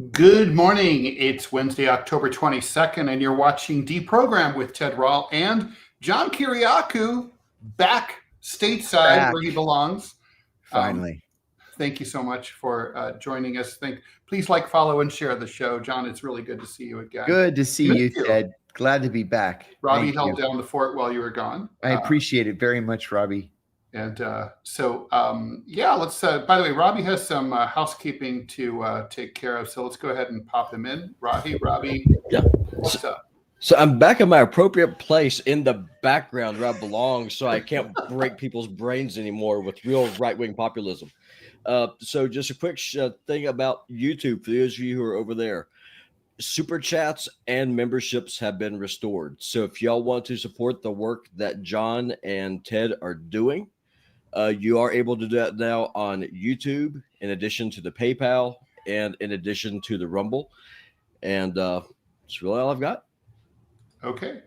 Good morning. It's Wednesday, October 22nd, and you're watching DeProgram with Ted Rall and John Kiriakou back stateside where he belongs. Finally. Thank you so much for joining us. Please like, follow, and share the show. John, it's really good to see you again. Good to see you, Ted. Glad to be back. Robbie held down the fort while you were gone. I appreciate it very much, Robbie. And let's, by the way, Robbie has some housekeeping to take care of. So let's go ahead and pop him in. Robbie, yeah. What's up? So I'm back in my appropriate place in the background where I belong, so I can't break people's brains anymore with real right-wing populism. So just a quick thing about YouTube for those of you who are over there. Super chats and memberships have been restored. So if y'all want to support the work that John and Ted are doing, you are able to do that now on YouTube, in addition to the PayPal and in addition to the Rumble. And that's really all I've got. Okay.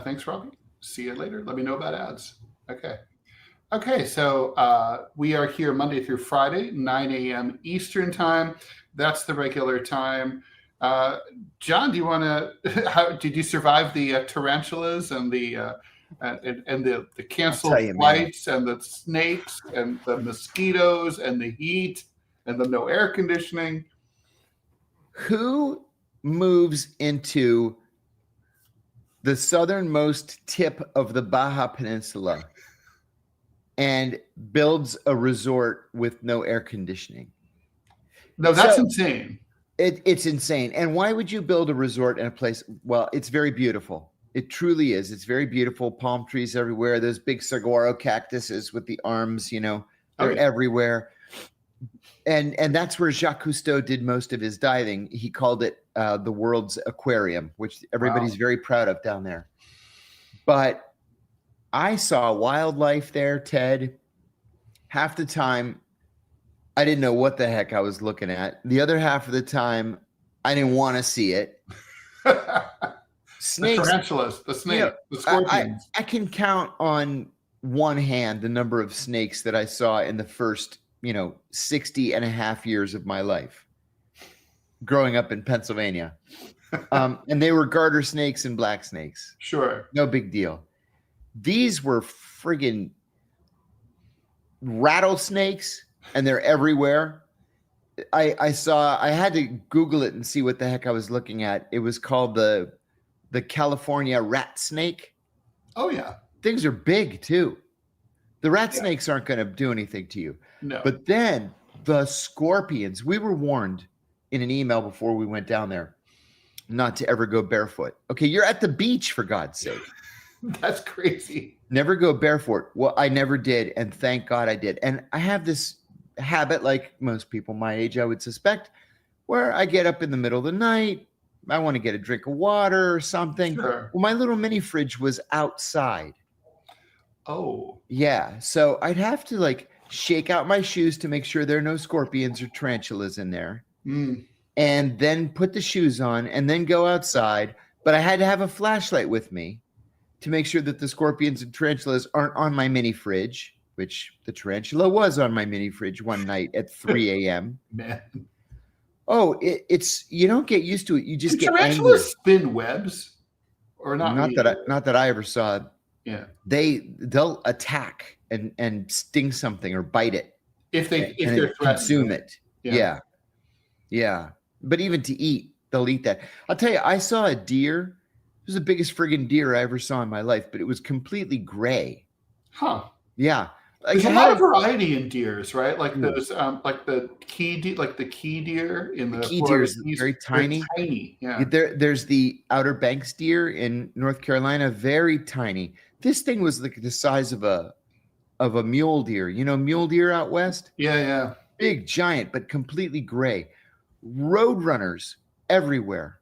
Thanks, Robbie. See you later. Let me know about ads. Okay. So we are here Monday through Friday, 9 a.m. Eastern time. That's the regular time. John, do you want to? Did you survive the tarantulas and the canceled flights and the snakes and the mosquitoes and the heat and the no air conditioning? Who moves into the southernmost tip of the Baja Peninsula and builds a resort with no air conditioning? No, that's insane. It's insane. And why would you build a resort in a place? Well, it's very beautiful. It truly is. It's very beautiful. Palm trees everywhere. Those big saguaro cactuses with the arms, they're everywhere. And that's where Jacques Cousteau did most of his diving. He called it the world's aquarium, which everybody's very proud of down there. But I saw wildlife there, Ted. Half the time, I didn't know what the heck I was looking at. The other half of the time, I didn't want to see it. Snakes, the tarantulas, the snake, the scorpions. I can count on one hand the number of snakes that I saw in the first, 60 and a half years of my life growing up in Pennsylvania. And they were garter snakes and black snakes. Sure. No big deal. These were friggin' rattlesnakes. And they're everywhere. I had to Google it and see what the heck I was looking at. It was called the California rat snake. Oh, yeah. Things are big, too. The rat snakes aren't going to do anything to you. No. But then the scorpions, we were warned in an email before we went down there not to ever go barefoot. Okay, you're at the beach, for God's sake. That's crazy. Never go barefoot. Well, I never did, and thank God I did. And I have this habit, like most people my age, I would suspect, where I get up in the middle of the night. I want to get a drink of water or something. Sure. Well, my little mini fridge was outside. Oh. Yeah. So I'd have to shake out my shoes to make sure there are no scorpions or tarantulas in there. And then put the shoes on and then go outside. But I had to have a flashlight with me to make sure that the scorpions and tarantulas aren't on my mini fridge, which the tarantula was on my mini fridge one night at 3 a.m. Man. Oh, it's you don't get used to it. You just get angry. Tarantulas spin webs, or not? Not that I ever saw. Yeah. They'll attack and sting something or bite it if they're consume it. Yeah. But even to eat, they'll eat that. I'll tell you, I saw a deer. It was the biggest friggin' deer I ever saw in my life, but it was completely gray. Huh. Yeah. There's a lot of variety in deers, right? Like those, like the key deer in the key deer is very tiny. Yeah. There's the Outer Banks deer in North Carolina, very tiny. This thing was like the size of a mule deer. Mule deer out west? Yeah. Big, giant, but completely gray. Roadrunners everywhere.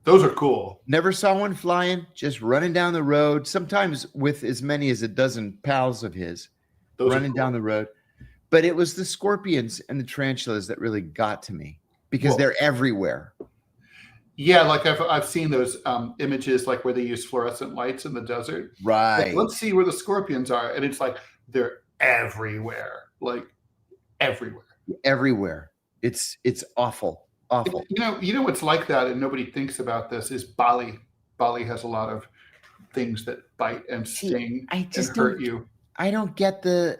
Those are cool. Never saw one flying, just running down the road, sometimes with as many as a dozen pals of his. Those running down the road. But it was the scorpions and the tarantulas that really got to me because they're everywhere. Yeah, like I've seen those images like where they use fluorescent lights in the desert. Right. Like, let's see where the scorpions are. And it's like they're everywhere. Like everywhere. Everywhere. It's awful. Awful. You know what's like that, and nobody thinks about this, is Bali. Bali has a lot of things that bite and sting and hurt you. I don't get the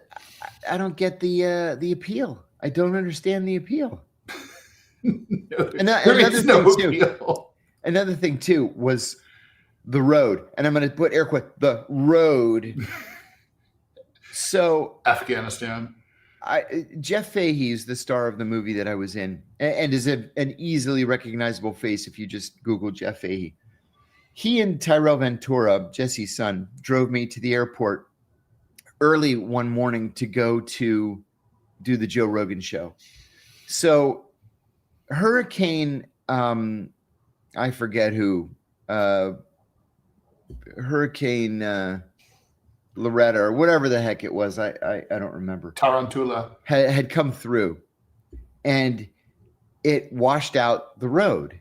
appeal. I don't understand the appeal. Another thing too was the road, and I'm going to put air quotes, the road. So Afghanistan. Jeff Fahey is the star of the movie that I was in, and is an easily recognizable face if you just Google Jeff Fahey. He and Tyrell Ventura, Jesse's son, drove me to the airport early one morning to go to do the Joe Rogan show. So Hurricane, I forget who, Hurricane Loretta or whatever the heck it was, I don't remember. Tarantula had come through, and it washed out the road.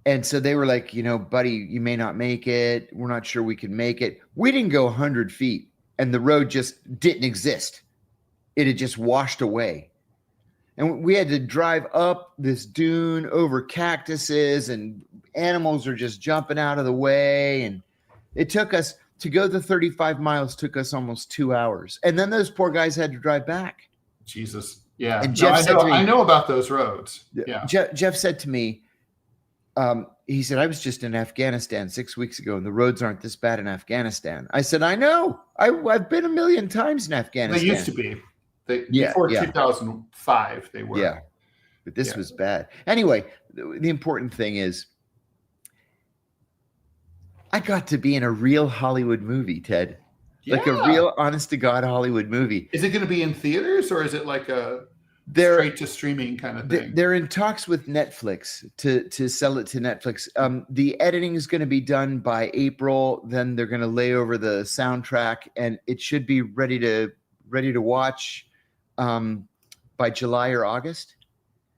And so they were like, buddy, you may not make it. We're not sure we can make it. We didn't go 100 feet, and the road just didn't exist. It had just washed away. And we had to drive up this dune over cactuses, and animals are just jumping out of the way. And it took us to go the 35 miles, took us almost 2 hours. And then those poor guys had to drive back. Jesus. Yeah. And Jeff said to me, I know about those roads. Yeah. Jeff said to me, he said, I was just in Afghanistan 6 weeks ago, and the roads aren't this bad in Afghanistan. I said, I know. I've been a million times in Afghanistan. They used to be. Before 2005, they were. Yeah. But this was bad. Anyway, the important thing is I got to be in a real Hollywood movie, Ted. Yeah. Like a real honest-to-God Hollywood movie. Is it going to be in theaters, or is it like a straight to streaming kind of thing? They're in talks with Netflix to sell it to Netflix. The editing is going to be done by April. Then they're going to lay over the soundtrack, and it should be ready to watch by July or August.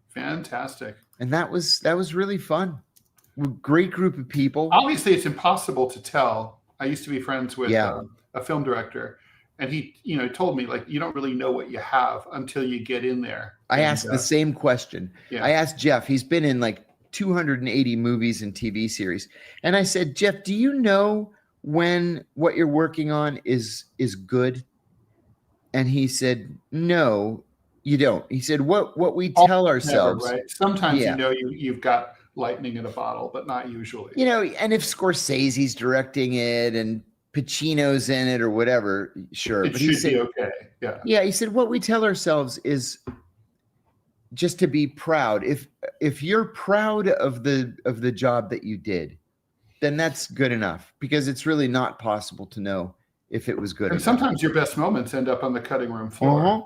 Fantastic. And that was really fun. Great group of people. Obviously, it's impossible to tell. I used to be friends with a film director, and he, told me, like, you don't really know what you have until you get in there. I asked the same question. Yeah. I asked Jeff. He's been in like 280 movies and TV series, and I said, Jeff, do you know when what you're working on is good? And he said, no, you don't. He said, what we tell ourselves. Never, right? Sometimes you've got lightning in a bottle, but not usually. And if Scorsese's directing it and Pacino's in it or whatever, sure. But he said, be okay. Yeah. Yeah. He said, what we tell ourselves is just to be proud. If you're proud of the job that you did, then that's good enough, because it's really not possible to know if it was good. And sometimes your best moments end up on the cutting room floor. Uh-huh.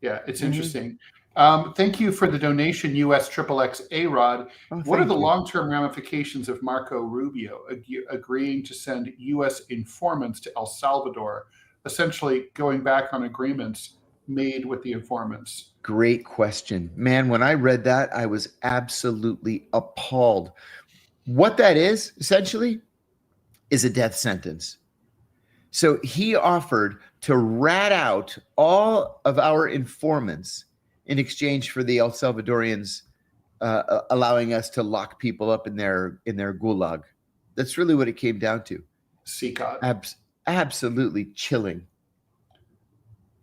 Yeah, it's interesting. Thank you for the donation, US XXX A-Rod. What are the long-term ramifications of Marco Rubio agreeing to send US informants to El Salvador, essentially going back on agreements made with the informants? Great question. Man, when I read that, I was absolutely appalled. What that is, essentially, is a death sentence. So he offered to rat out all of our informants in exchange for the El Salvadorians allowing us to lock people up in their gulag. That's really what it came down to. CCOT. Absolutely chilling.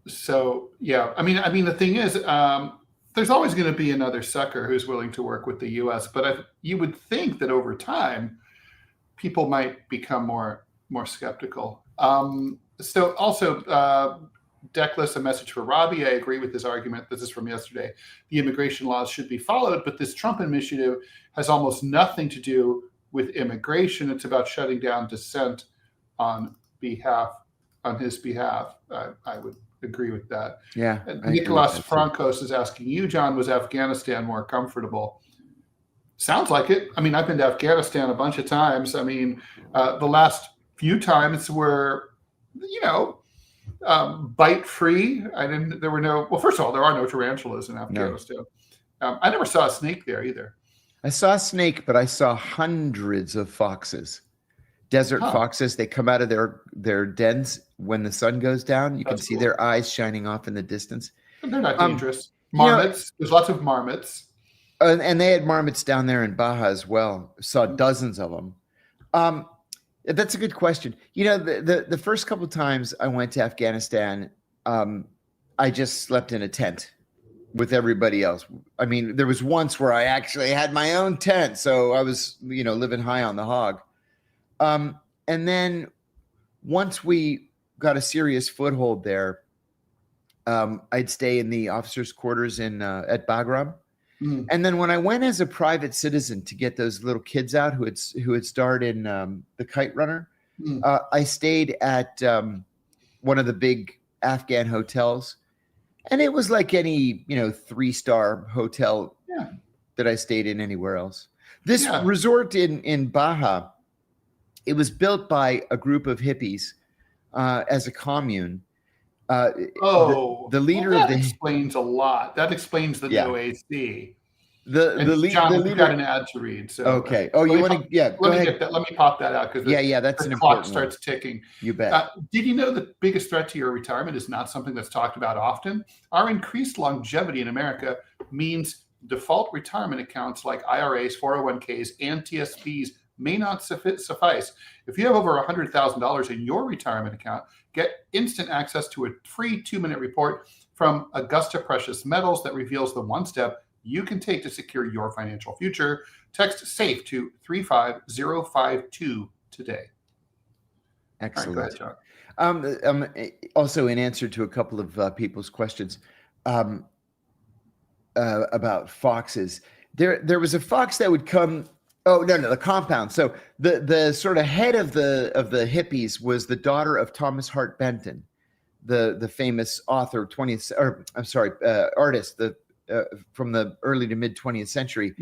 So, yeah, I mean, the thing is, there's always going to be another sucker who's willing to work with the U.S., but you would think that over time, people might become more skeptical. So also, Declan, a message for Robbie. I agree with his argument. This is from yesterday. The immigration laws should be followed, but this Trump initiative has almost nothing to do with immigration. It's about shutting down dissent on his behalf. I would agree with that. Yeah. Nicolas Francos is asking you, John, was Afghanistan more comfortable? Sounds like it. I mean, I've been to Afghanistan a bunch of times. I mean, the last few times were, bite free. First of all, there are no tarantulas in Afghanistan. No. I never saw a snake there either. I saw a snake, but I saw hundreds of foxes. Desert foxes. They come out of their dens when the sun goes down. You can see their eyes shining off in the distance. And they're not dangerous. Marmots. There's lots of marmots. And they had marmots down there in Baja as well. Saw dozens of them. That's a good question. The first couple of times I went to Afghanistan, I just slept in a tent with everybody else. I mean, there was once where I actually had my own tent, so I was, living high on the hog. And then once we got a serious foothold there, I'd stay in the officers' quarters at Bagram. Mm. And then when I went as a private citizen to get those little kids out who had starred in The Kite Runner, I stayed at one of the big Afghan hotels, and it was like any 3-star hotel that I stayed in anywhere else. This resort in Baja, it was built by a group of hippies as a commune. The leader of the explains a lot. That explains the no AC. John, we've got an ad to read. So okay. Oh, you want to? Yeah. Let me get that. Let me pop that out because that's the an clock important starts ticking. You bet. Did you know the biggest threat to your retirement is not something that's talked about often? Our increased longevity in America means default retirement accounts like IRAs, 401ks, and TSPs may not suffice. If you have over $100,000 in your retirement account, get instant access to a free 2-minute report from Augusta Precious Metals that reveals the one step you can take to secure your financial future. Text SAFE to 35052 today. Excellent. All right, go ahead, John. Also, in answer to a couple of people's questions about foxes, there was a fox that would come. Oh, no, the compound. So the sort of head of the hippies was the daughter of Thomas Hart Benton, the famous author, artist from the early to mid 20th century.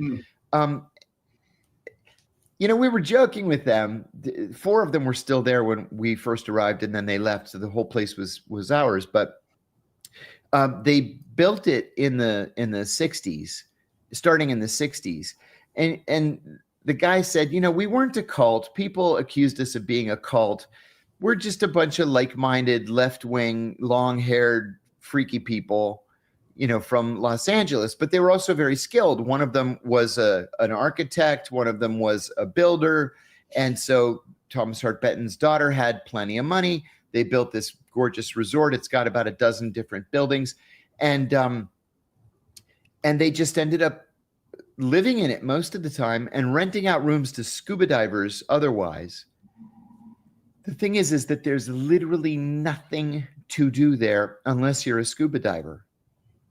We were joking with them. 4 of them were still there when we first arrived, and then they left. So the whole place was ours. But they built it in the 60s, starting in the 60s, and the guy said, we weren't a cult. People accused us of being a cult. We're just a bunch of like-minded, left-wing, long-haired, freaky people, from Los Angeles. But they were also very skilled. One of them was an architect. One of them was a builder. And so Thomas Hart Benton's daughter had plenty of money. They built this gorgeous resort. It's got about a dozen different buildings. And they just ended up living in it most of the time and renting out rooms to scuba divers otherwise. The thing is that there's literally nothing to do there unless you're a scuba diver.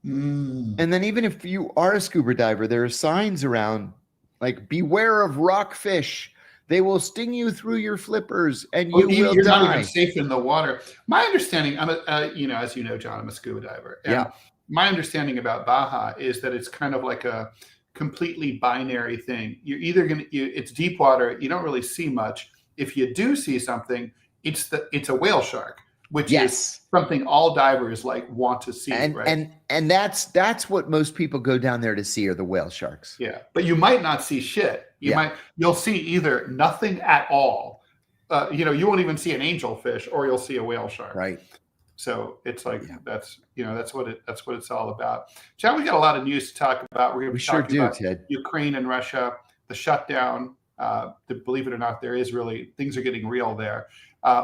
And then even if you are a scuba diver, there are signs around like, beware of rockfish. They will sting you through your flippers and you're die. Not even safe in the water. My understanding, I'm as you know, John, I'm a scuba diver. And my understanding about Baja is that it's kind of like a completely binary thing. You're either it's deep water, you don't really see much. If you do see something, it's a whale shark, which is something all divers want to see. And that's what most people go down there to see, are the whale sharks. Yeah, but you might not see shit. You'll see either nothing at all. You won't even see an angelfish, or you'll see a whale shark. Right. So it's that's what it's all about. John, we got a lot of news to talk about. We're going to be talking about Ted. Ukraine and Russia, the shutdown. Believe it or not, things are getting real there.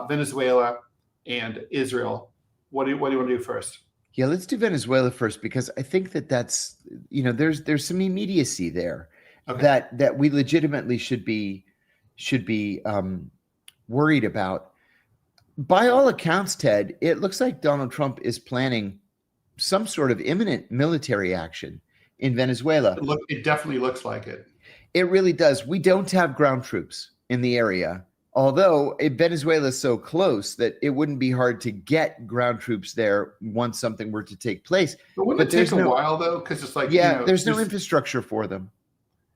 Venezuela and Israel. What do you want to do first? Yeah, let's do Venezuela first, because I think that's there's some immediacy there that we legitimately should be worried about. By all accounts, Ted, it looks like Donald Trump is planning some sort of imminent military action in Venezuela. It definitely looks like it. It really does. We don't have ground troops in the area, although Venezuela is so close that it wouldn't be hard to get ground troops there once something were to take place. But wouldn't it take a while, though? Because it's there's no infrastructure for them.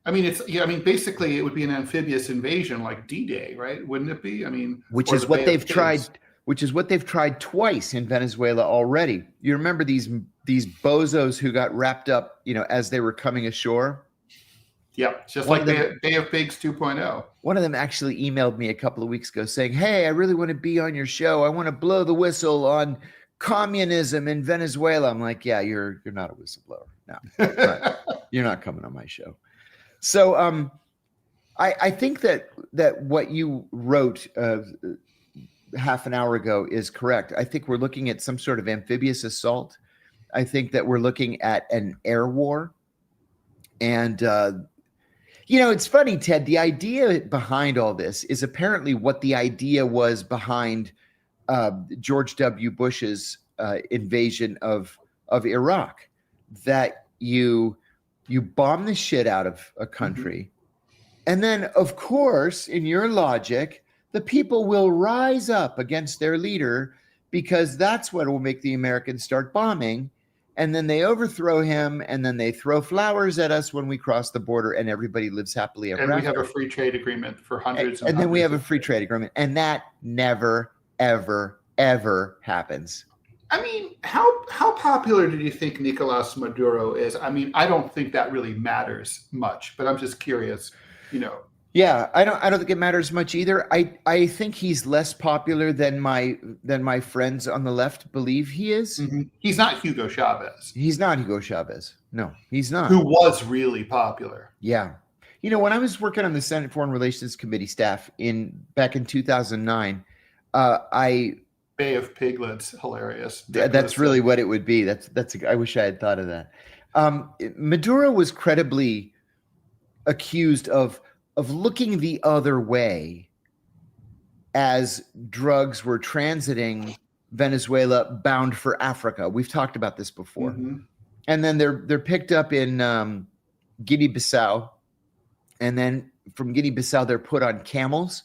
Basically, it would be an amphibious invasion like D-Day, right? Wouldn't it be? Which is what they've tried. Which is what they've tried twice in Venezuela already. You remember these bozos who got wrapped up, as they were coming ashore? Yep, just like Bay of Pigs 2.0. One of them actually emailed me a couple of weeks ago saying, "Hey, I really want to be on your show. I want to blow the whistle on communism in Venezuela." I'm like, "Yeah, you're not a whistleblower. No." You're not coming on my show. So I think that what you wrote half an hour ago is correct. I think we're looking at some sort of amphibious assault. I think that we're looking at an air war. And, it's funny, Ted, the idea behind all this is apparently what the idea was behind George W. Bush's invasion of Iraq, that you bomb the shit out of a country. And then, of course, in your logic, the people will rise up against their leader because that's what will make the Americans start bombing. And then they overthrow him, and then they throw flowers at us when we cross the border, and everybody lives happily ever after. And we have a free trade agreement for hundreds. And then we have a free trade agreement, and that never, ever, ever happens. I mean, how popular do you think Nicolas Maduro is? I mean, I don't think that really matters much, but I'm just curious, Yeah, I don't think it matters much either. I think he's less popular than my friends on the left believe he is. Mm-hmm. He's not Hugo Chavez. He's not Hugo Chavez. No, he's not. Who was really popular. Yeah. When I was working on the Senate Foreign Relations Committee staff back in 2009, Bay of Piglets, hilarious. That's really what it would be. I wish I had thought of that. Maduro was credibly accused of looking the other way as drugs were transiting Venezuela bound for Africa. We've talked about this before. Mm-hmm. And then they're picked up in Guinea-Bissau. And then from Guinea-Bissau, they're put on camels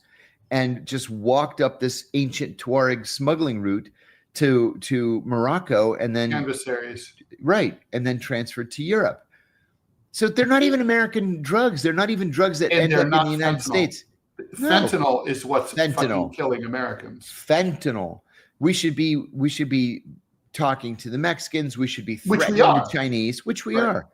and just walked up this ancient Tuareg smuggling route to Morocco, and then adversaries. Right. And then transferred to Europe. So they're not even American drugs. They're not even drugs that end up in the United States. Fentanyl is what's fucking killing Americans. Fentanyl. We should be talking to the Mexicans. We should be threatening the Chinese, which we are.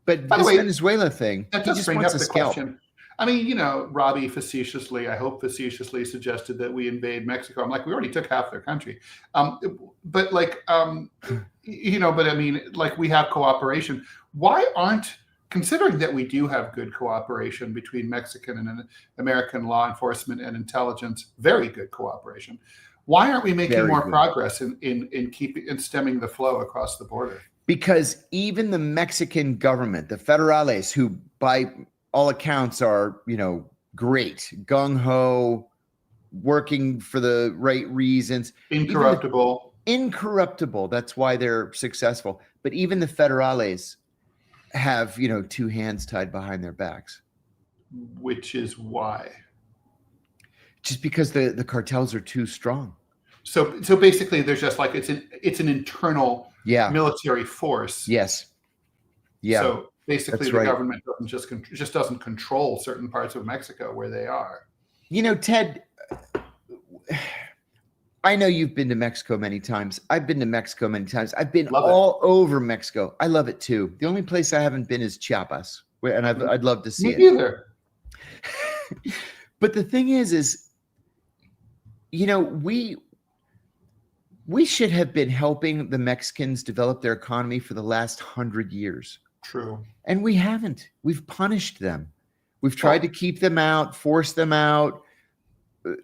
But this Venezuela thing, that does bring up the question. I mean, Robbie I hope facetiously suggested that we invade Mexico. I'm like, we already took half their country. But I mean, like, we have cooperation. Why aren't, considering that we do have good cooperation between Mexican and American law enforcement and intelligence, very good cooperation, why aren't we making more progress in stemming the flow across the border? Because even the Mexican government, the federales, who by all accounts are, great, gung-ho, working for the right reasons. Incorruptible. That's why they're successful. But even the federales have, two hands tied behind their backs. Which is why? Just because the cartels are too strong. So basically there's just like, it's an internal military force. Yes. Yeah. So basically the government just doesn't control certain parts of Mexico where they are. Ted, I know you've been to Mexico many times. I've been to Mexico many times. I've been all over Mexico. I love it too. The only place I haven't been is Chiapas, and I'd love to see it. Me neither. But the thing is, we should have been helping the Mexicans develop their economy for the last 100 years. True. And we haven't. We've punished them. We've tried to keep them out, force them out.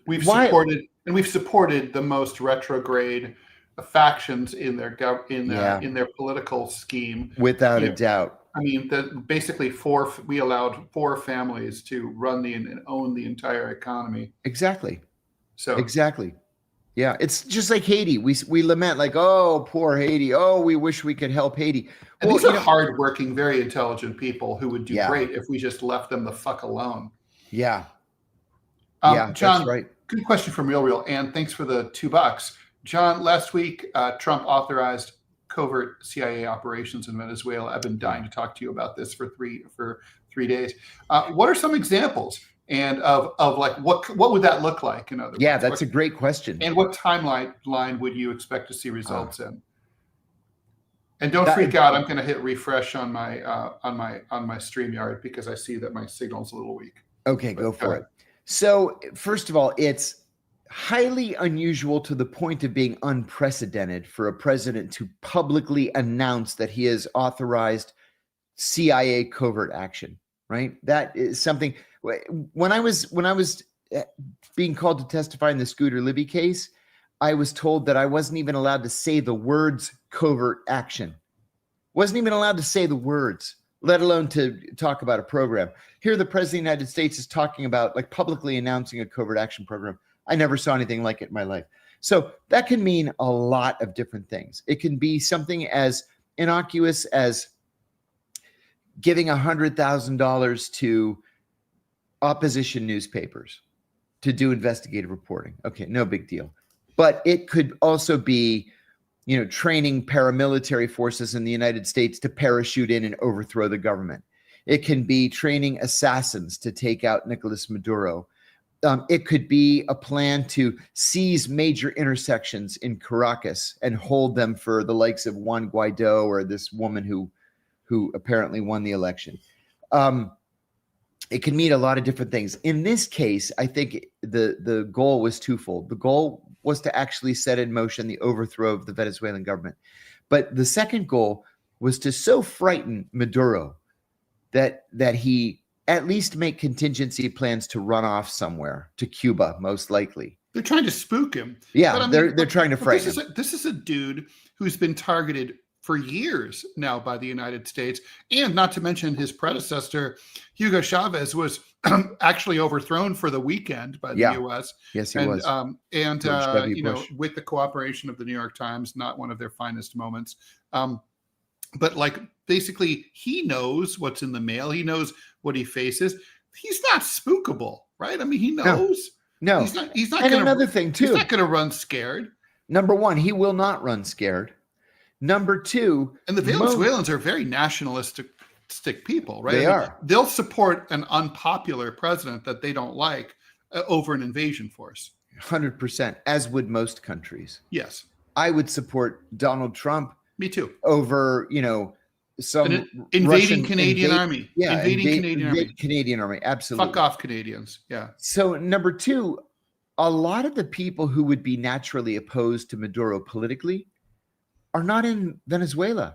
We've supported the most retrograde factions in their political scheme. Without a doubt. I mean, we allowed 4 families to run and own the entire economy. Exactly. Exactly. Yeah, it's just like Haiti. We lament like, oh, poor Haiti. Oh, we wish we could help Haiti. And these are hardworking, very intelligent people who would do great if we just left them the fuck alone. Yeah. John, that's right. Good question from Real, and thanks for the $2. John, last week, Trump authorized covert CIA operations in Venezuela. I've been dying to talk to you about this for three days. What are some examples? And of like what would that look like? That's a great question. And what timeline would you expect to see results in? And don't freak out. I'm going to hit refresh on my StreamYard because I see that my signal's a little weak. Okay, go for it. So first of all, it's highly unusual to the point of being unprecedented for a president to publicly announce that he has authorized CIA covert action, right? That is something. When I was being called to testify in the Scooter Libby case, I was told that I wasn't even allowed to say the words covert action. Wasn't even allowed to say the words, let alone to talk about a program. Here, the President of the United States is talking about, like, publicly announcing a covert action program. I never saw anything like it in my life. So that can mean a lot of different things. It can be something as innocuous as giving $100,000 to opposition newspapers to do investigative reporting. Okay, no big deal. But it could also be, training paramilitary forces in the United States to parachute in and overthrow the government. It can be training assassins to take out Nicolas Maduro. It could be a plan to seize major intersections in Caracas and hold them for the likes of Juan Guaido or this woman who apparently won the election. It can mean a lot of different things. In this case, I think the goal was twofold. The goal was to actually set in motion the overthrow of the Venezuelan government. But the second goal was to so frighten Maduro that he at least make contingency plans to run off somewhere, to Cuba, most likely. They're trying to spook him. Yeah, I mean, they're trying to frighten him. This is a dude who's been targeted for years now by the United States, and not to mention his predecessor, Hugo Chavez, was actually overthrown for the weekend by the U.S. Yes, he was. With the cooperation of the New York Times, not one of their finest moments. But like, basically, he knows what's in the mail. He knows what he faces. He's not spookable, right? I mean, he knows. No. He's not. And another thing too, he's not going to run scared. Number one, he will not run scared. Number two, and the Venezuelans are very nationalistic people, right? They are. They'll support an unpopular president that they don't like over an invasion force. 100%, as would most countries. Yes. I would support Donald Trump. Me too. Over, some invading Canadian army. Yeah, invading Canadian army. Absolutely. Fuck off, Canadians. Yeah. So number two, a lot of the people who would be naturally opposed to Maduro politically are not in Venezuela.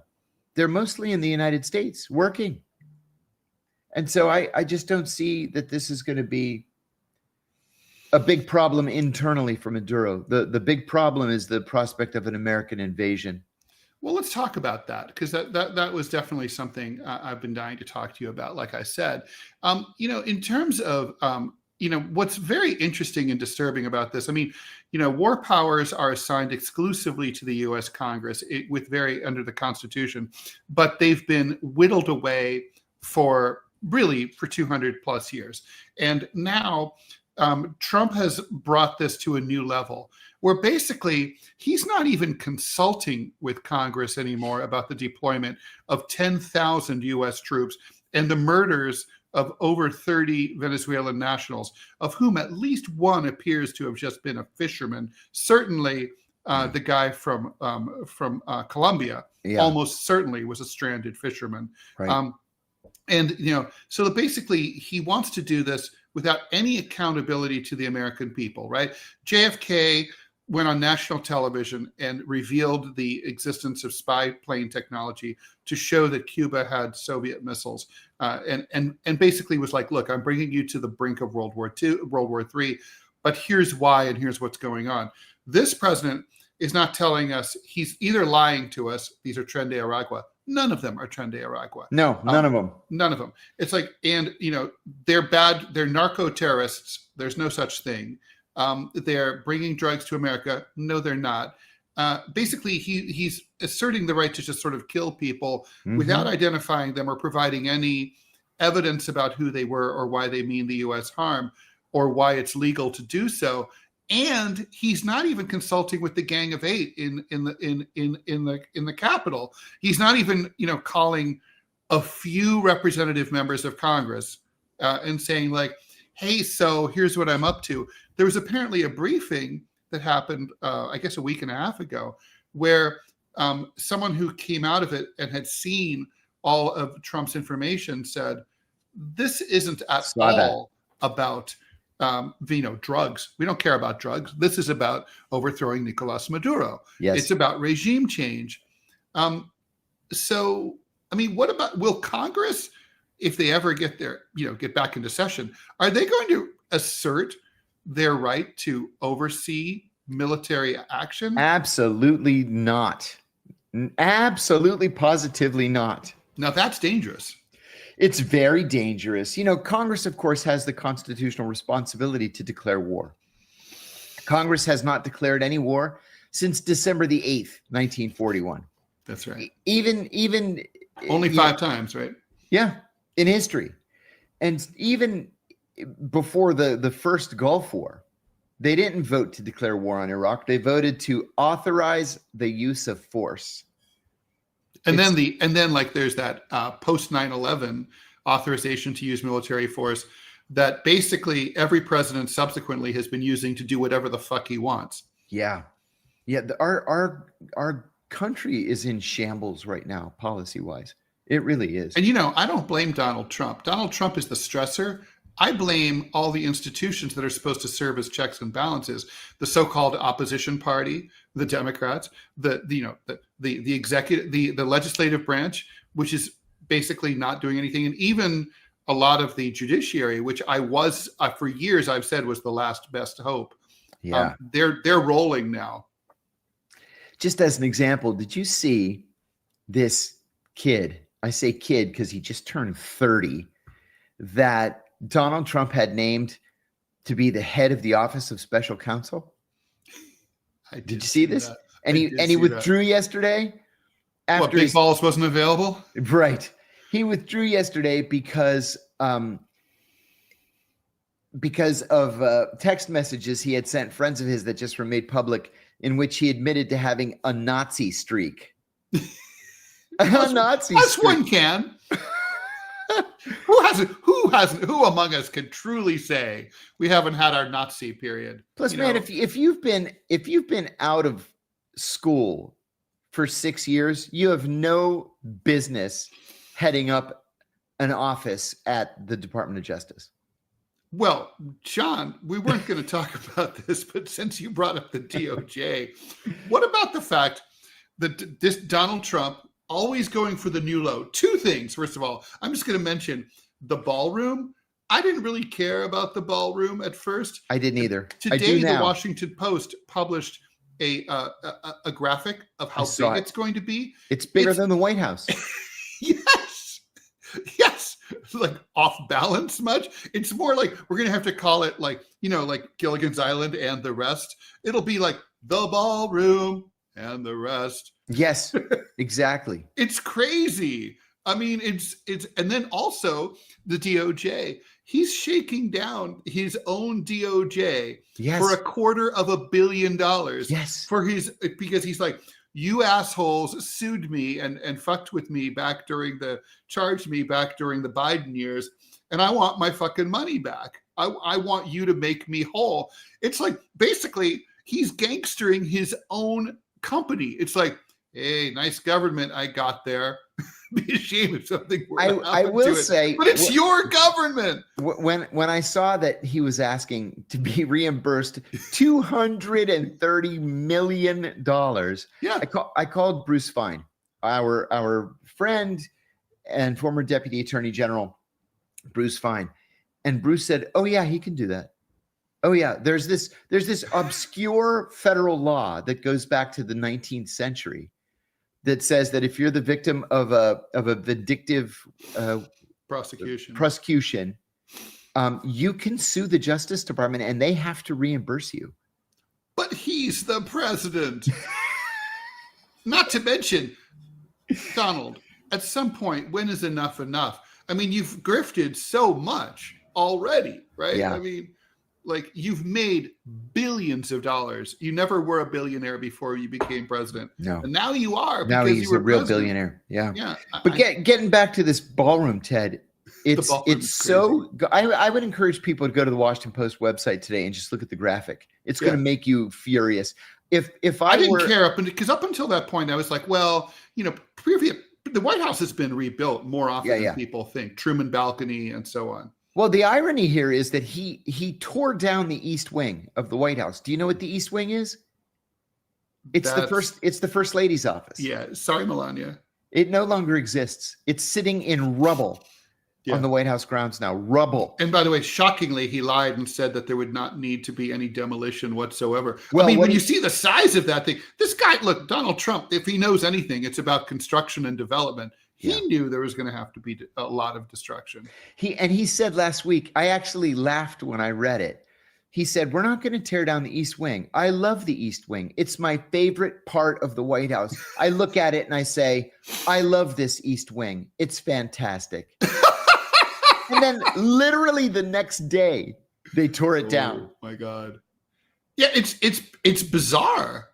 They're mostly in the United States working. And so I just don't see that this is going to be a big problem internally for Maduro. The big problem is the prospect of an American invasion. Well, let's talk about that, because that was definitely something I've been dying to talk to you about. Like I said, in terms of, what's very interesting and disturbing about this, I mean, war powers are assigned exclusively to the U.S. Congress under the Constitution, but they've been whittled away for 200 plus years. And now Trump has brought this to a new level, where basically he's not even consulting with Congress anymore about the deployment of 10,000 U.S. troops and the murders of over 30 Venezuelan nationals, of whom at least one appears to have just been a fisherman. Certainly, the guy from Colombia almost certainly was a stranded fisherman. Right. So basically he wants to do this without any accountability to the American people, right? JFK went on national television and revealed the existence of spy plane technology to show that Cuba had Soviet missiles, and basically was like, look, I'm bringing you to the brink of World War III, but here's why and here's what's going on. This president is not telling us, he's either lying to us, these are Tren de Aragua. None of them are Tren de Aragua. No, none of them. None of them. It's like, and they're bad, they're narco-terrorists. There's no such thing. They're bringing drugs to America. No, they're not. Basically, he's asserting the right to just sort of kill people without identifying them or providing any evidence about who they were or why they mean the U.S. harm or why it's legal to do so. And he's not even consulting with the Gang of Eight in the Capitol. He's not even calling a few representative members of Congress and saying like, hey, so here's what I'm up to. There was apparently a briefing that happened, I guess, a week and a half ago, where someone who came out of it and had seen all of Trump's information said, this isn't at all about drugs. We don't care about drugs. This is about overthrowing Nicolas Maduro. Yes. It's about regime change. So I mean, what about, will Congress, if they ever get get back into session, are they going to assert their right to oversee military action? Absolutely not. Absolutely, positively not. Now that's dangerous. It's very dangerous. Congress, of course, has the constitutional responsibility to declare war. Congress has not declared any war since December the 8th, 1941. That's right. Even only 5 times, right? Yeah, in history. And even before the first Gulf War, they didn't vote to declare war on Iraq. They voted to authorize the use of force. And then like there's that post 9/11 authorization to use military force that basically every president subsequently has been using to do whatever the fuck he wants. Yeah. Our country is in shambles right now, policy wise. It really is. And I don't blame Donald Trump. Donald Trump is the stressor. I blame all the institutions that are supposed to serve as checks and balances: the so-called opposition party, the Democrats, the executive, the legislative branch, which is basically not doing anything, and even a lot of the judiciary, which I was for years I've said was the last best hope. Yeah, they're rolling now. Just as an example, did you see this kid? I say kid because he just turned 30. That Donald Trump had named to be the head of the Office of Special Counsel. Did you see this? That. And he withdrew yesterday. After Big Balls wasn't available? Right. He withdrew yesterday because of text messages he had sent friends of his that just were made public, in which he admitted to having a Nazi streak. As one can. Who among us can truly say we haven't had our Nazi period? Plus, man, if you've been out of school for 6 years, you have no business heading up an office at the Department of Justice. Well, John, we weren't going to talk about this, but since you brought up the DOJ, what about the fact that this Donald Trump always going for the new low? 2 things. First of all, I'm just going to mention the ballroom. I didn't really care about the ballroom at first. I didn't either. Today, the Washington Post published a graphic of how big it's going to be. It's bigger than the White House. Yes. Like off balance much. It's more like we're going to have to call it like Gilligan's Island and the rest. It'll be like the ballroom and the rest. Yes, exactly. It's crazy. I mean, it's and then also the DOJ, he's shaking down his own DOJ for $250 million. Yes. Because he's like, you assholes sued me and fucked with me charged me back during the Biden years, and I want my fucking money back. I want you to make me whole. It's like basically he's gangstering his own company. It's like, hey, nice government I got there. Be ashamed if something were to I will to it. say, but it's your government. When I saw that he was asking to be reimbursed $230 million, I called Bruce Fein, our friend and former Deputy Attorney General, Bruce Fein, and Bruce said, "Oh yeah, he can do that. Oh yeah, there's this obscure federal law that goes back to the 19th century." That says that if you're the victim of a vindictive prosecution, you can sue the Justice Department and they have to reimburse you. But he's the president. Not to mention, Donald, at some point, when is enough enough? I mean, you've grifted so much already, right? Yeah. I mean, like you've made billions of dollars. You never were a billionaire before you became president. No. And now you are. Now he's a real billionaire. Yeah. Yeah. But getting back to this ballroom, Ted, it's so, I would encourage people to go to the Washington Post website today and just look at the graphic. It's going to make you furious. If I didn't care because up until that point, I was like, well, the White House has been rebuilt more often than people think. Truman Balcony and so on. Well, the irony here is that he tore down the East Wing of the White House. Do you know what the East Wing is? It's the first lady's office. Yeah. Sorry, Melania. It no longer exists. It's sitting in rubble on the White House grounds now. Rubble. And by the way, shockingly, he lied and said that there would not need to be any demolition whatsoever. Well, I mean, when you see the size of that thing, this guy, look, Donald Trump, if he knows anything, it's about construction and development. He knew there was going to have to be a lot of destruction. He said last week, I actually laughed when I read it. He said, we're not going to tear down the East Wing. I love the East Wing. It's my favorite part of the White House. I look at it and I say, I love this East Wing. It's fantastic. And then literally the next day, they tore it down. Oh my God. Yeah, it's bizarre.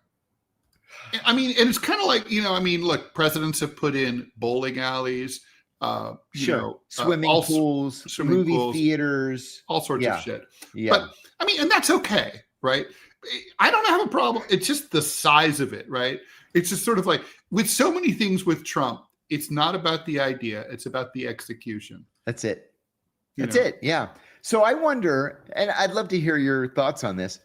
I mean, and it's kind of like, look, presidents have put in bowling alleys, swimming pools, movie theaters, all sorts of shit. Yeah. But I mean, and that's okay, right? I don't have a problem. It's just the size of it, right? It's just sort of like with so many things with Trump, it's not about the idea, it's about the execution. That's it. That's it. Yeah. So I wonder, and I'd love to hear your thoughts on this.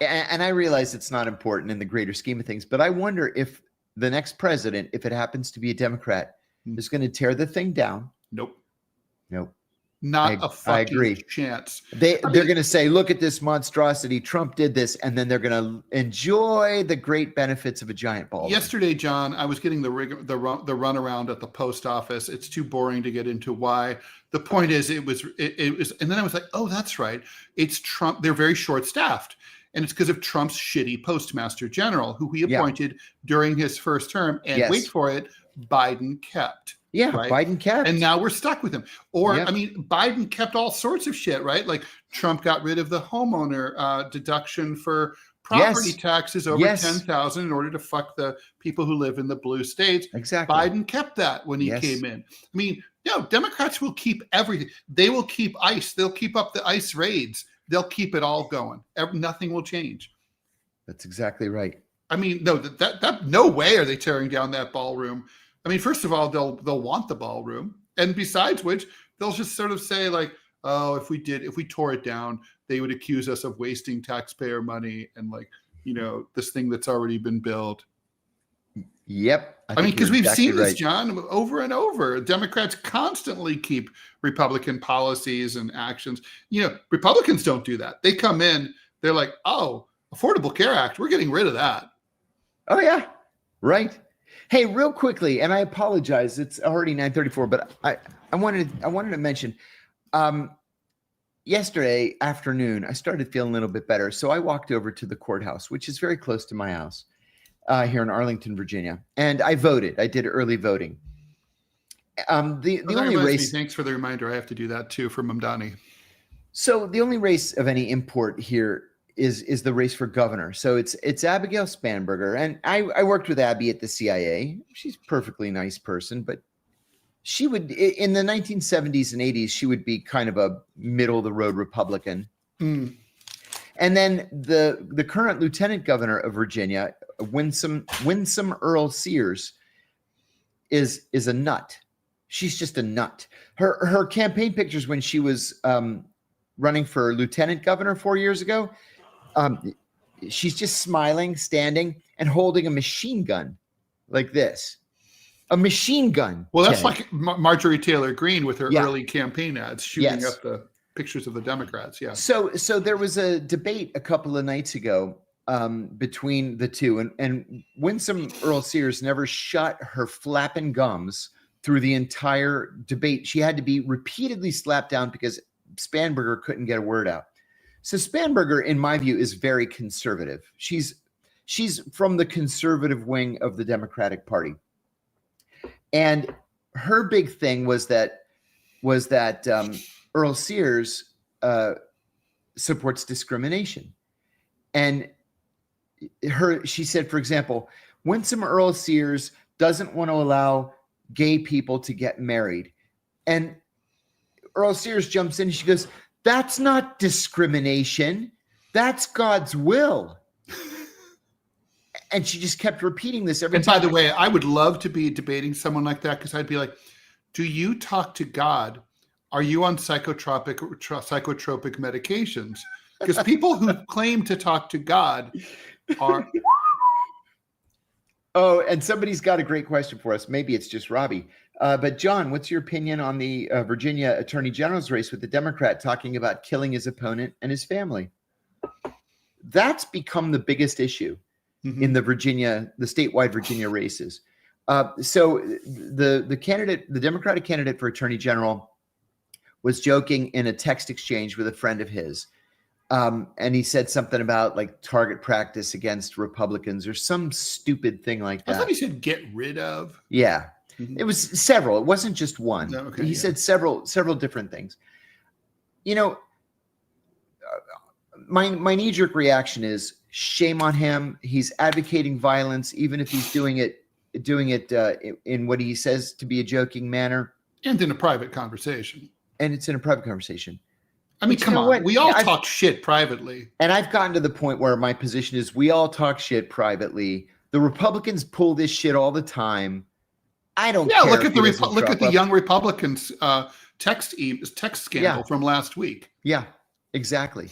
And I realize it's not important in the greater scheme of things, but I wonder if the next president, if it happens to be a Democrat, is going to tear the thing down. Nope. Not a fucking chance. They're going to say, look at this monstrosity. Trump did this. And then they're going to enjoy the great benefits of a giant ball. Yesterday, John, I was getting the run around at the post office. It's too boring to get into why. The point is it was, and then I was like, oh, that's right. It's Trump. They're very short staffed. And it's because of Trump's shitty postmaster general, who he appointed during his first term. And wait for it, Biden kept. Yeah, right? Biden kept. And now we're stuck with him. Or, I mean, Biden kept all sorts of shit, right? Like Trump got rid of the homeowner deduction for property taxes over $10,000 in order to fuck the people who live in the blue states. Exactly. Biden kept that when he came in. I mean, Democrats will keep everything. They will keep ICE. They'll keep up the ICE raids. They'll keep it all going. Nothing will change. That's exactly right. I mean, no, that no way are they tearing down that ballroom. I mean, first of all, they'll want the ballroom, and besides which, they'll just sort of say like, "Oh, if we tore it down, they would accuse us of wasting taxpayer money and like, this thing that's already been built." Yep. I mean, because we've seen this, John, over and over. Democrats constantly keep Republican policies and actions. Republicans don't do that. They come in, they're like, "Oh, Affordable Care Act, we're getting rid of that." Oh yeah, right. Hey, real quickly, and I apologize, it's already 9:34, but I wanted to mention, yesterday afternoon, I started feeling a little bit better. So I walked over to the courthouse, which is very close to my house here in Arlington, Virginia. And I voted. I did early voting. The only race. Thanks for the reminder. I have to do that too for Mamdani. So the only race of any import here is the race for governor. So it's Abigail Spanberger. And I worked with Abby at the CIA. She's a perfectly nice person, but she would, in the 1970s and 80s, she would be kind of a middle of the road Republican. And then the current lieutenant governor of Virginia, Winsome Earl Sears, is a nut. She's just a nut. Her campaign pictures when she was running for lieutenant governor 4 years ago, she's just smiling, standing, and holding a machine gun like this. A machine gun. Well, that's like Marjorie Taylor Greene with her early campaign ads, shooting up the pictures of the Democrats. Yeah. So there was a debate a couple of nights ago between the two, and Winsome Earl Sears never shut her flapping gums through the entire debate. She had to be repeatedly slapped down because Spanberger couldn't get a word out. So Spanberger, in my view, is very conservative. She's from the conservative wing of the Democratic Party. And her big thing was that Earl Sears supports discrimination. And she said, for example, Winsome Earl Sears doesn't want to allow gay people to get married. And Earl Sears jumps in and she goes, "That's not discrimination. That's God's will." And she just kept repeating this every time. And by the way, I would love to be debating someone like that, because I'd be like, do you talk to God? Are you on psychotropic medications? Because people who claim to talk to God are... Oh, and somebody's got a great question for us. Maybe it's just Robbie. But John, what's your opinion on the Virginia Attorney General's race with the Democrat talking about killing his opponent and his family? That's become the biggest issue in the statewide Virginia races. So the Democratic candidate for Attorney General was joking in a text exchange with a friend of his. And he said something about like target practice against Republicans or some stupid thing like that. I thought he said get rid of. Yeah. It was several. It wasn't just one. No, okay, he said several different things. You know, my knee-jerk reaction is shame on him. He's advocating violence, even if he's doing it in what he says to be a joking manner. And in a private conversation. And it's in a private conversation. I mean, come on. What? We all talk shit privately. And I've gotten to the point where my position is we all talk shit privately. The Republicans pull this shit all the time. I don't care. Look at the young Republicans text scandal from last week. Yeah, exactly.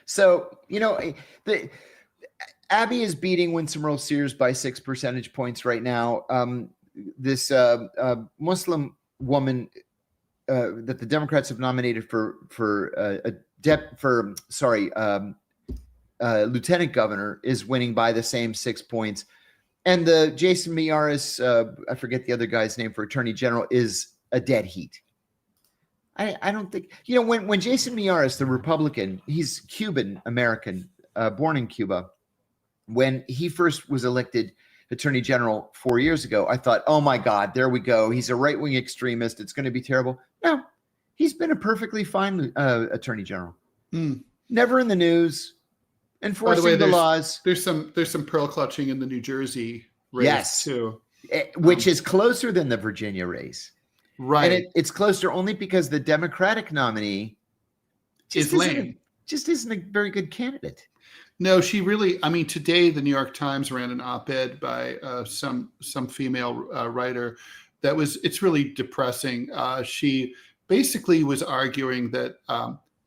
So, you know, Abby is beating Winsome Earl-Sears by 6 percentage points right now. This Muslim woman that the Democrats have nominated for lieutenant governor is winning by the same 6 points. And the Jason Miyares, I forget the other guy's name for attorney general, is a dead heat. I don't think, you know, when Jason Miyares, the Republican, he's Cuban American, born in Cuba. When he first was elected attorney general 4 years ago, I thought, oh my God, there we go. He's a right-wing extremist. It's going to be terrible. No, he's been a perfectly fine attorney general. Never in the news. Enforcing the laws. There's some pearl clutching in the New Jersey race too, which is closer than the Virginia race, right? And it's closer only because the Democratic nominee is lame. Just isn't a very good candidate. No, she really. I mean, today the New York Times ran an op-ed by some female writer that it's really depressing. She basically was arguing that.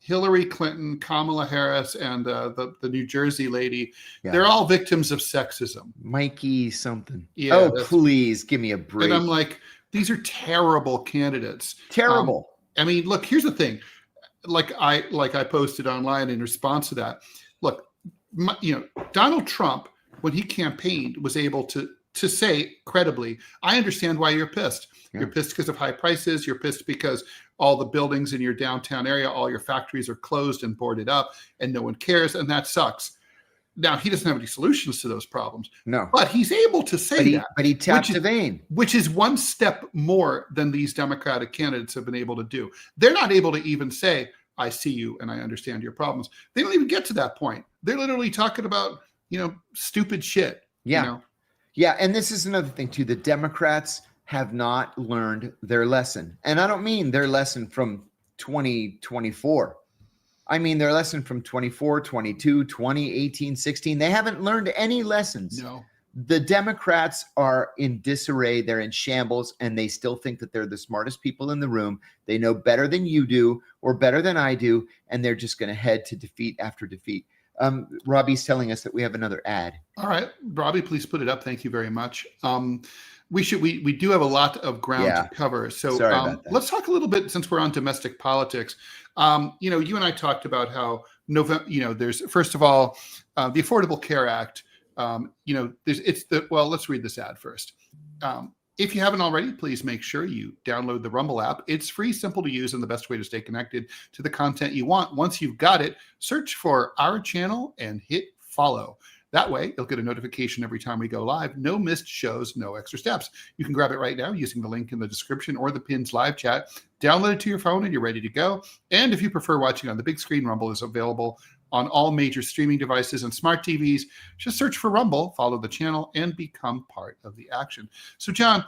Hillary Clinton, Kamala Harris, and the New Jersey lady, they're all victims of sexism. Mikey something. Yeah, oh, please give me a break. And I'm like, these are terrible candidates. Terrible. I mean, look, here's the thing. Like I posted online in response to that. Look, Donald Trump, when he campaigned, was able to say credibly, I understand why you're pissed. You're pissed because of high prices. You're pissed because all the buildings in your downtown area, all your factories are closed and boarded up and no one cares. And that sucks. Now, he doesn't have any solutions to those problems. No. But he's able to say that. But he tapped the vein. Which is one step more than these Democratic candidates have been able to do. They're not able to even say, I see you and I understand your problems. They don't even get to that point. They're literally talking about, stupid shit. Yeah. Yeah. And this is another thing, too. The Democrats have not learned their lesson. And I don't mean their lesson from 2024. I mean their lesson from 24, 22, 20, 18, 16. They haven't learned any lessons. No. The Democrats are in disarray. They're in shambles, and they still think that they're the smartest people in the room. They know better than you do or better than I do, and they're just going to head to defeat after defeat. Robbie's telling us that we have another ad. All right. Robbie, please put it up. Thank you very much. We do have a lot of ground to cover. So let's talk a little bit, since we're on domestic politics. You and I talked about how there's, first of all, the Affordable Care Act. Let's read this ad first. If you haven't already, please make sure you download the Rumble app. It's free, simple to use, and the best way to stay connected to the content you want. Once you've got it, search for our channel and hit follow. That way, you'll get a notification every time we go live. No missed shows, no extra steps. You can grab it right now using the link in the description or the pin's live chat. Download it to your phone and you're ready to go. And if you prefer watching on the big screen, Rumble is available on all major streaming devices and smart TVs. Just search for Rumble, follow the channel, and become part of the action. So, John,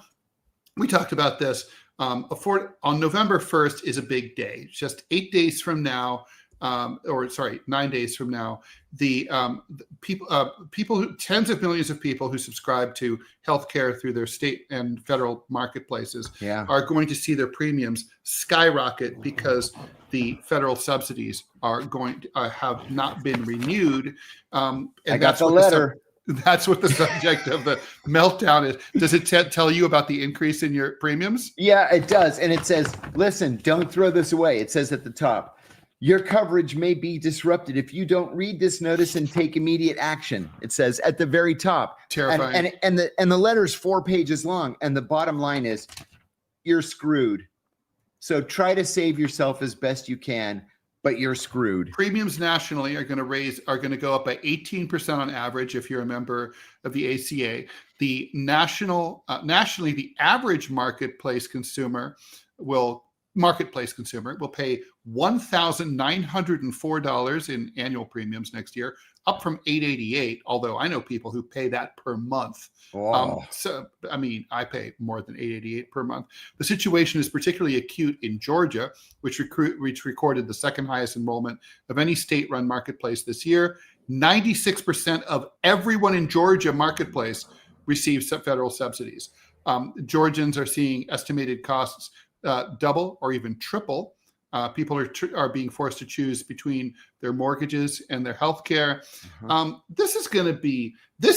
we talked about this. On November 1st is a big day. Just 8 days from now, 9 days from now, the tens of millions of people who subscribe to healthcare through their state and federal marketplaces are going to see their premiums skyrocket because the federal subsidies are going to have not been renewed. And I got the letter. That's what the subject of the meltdown is. Does it tell you about the increase in your premiums? Yeah, it does. And it says, listen, don't throw this away. It says at the top, your coverage may be disrupted if you don't read this notice and take immediate action. It says at the very top. Terrifying. And the letter's 4 pages long. And the bottom line is, you're screwed. So try to save yourself as best you can, but you're screwed. Premiums nationally are going to go up by 18% on average if you're a member of the ACA. The nationally, the average marketplace consumer will pay $1,904 in annual premiums next year, up from $888. Although I know people who pay that per month. Wow. I pay more than $888 per month. The situation is particularly acute in Georgia, which recorded the second highest enrollment of any state-run marketplace this year. 96% of everyone in Georgia marketplace receives federal subsidies. Georgians are seeing estimated costs double or even triple. People are being forced to choose between their mortgages and their health care. This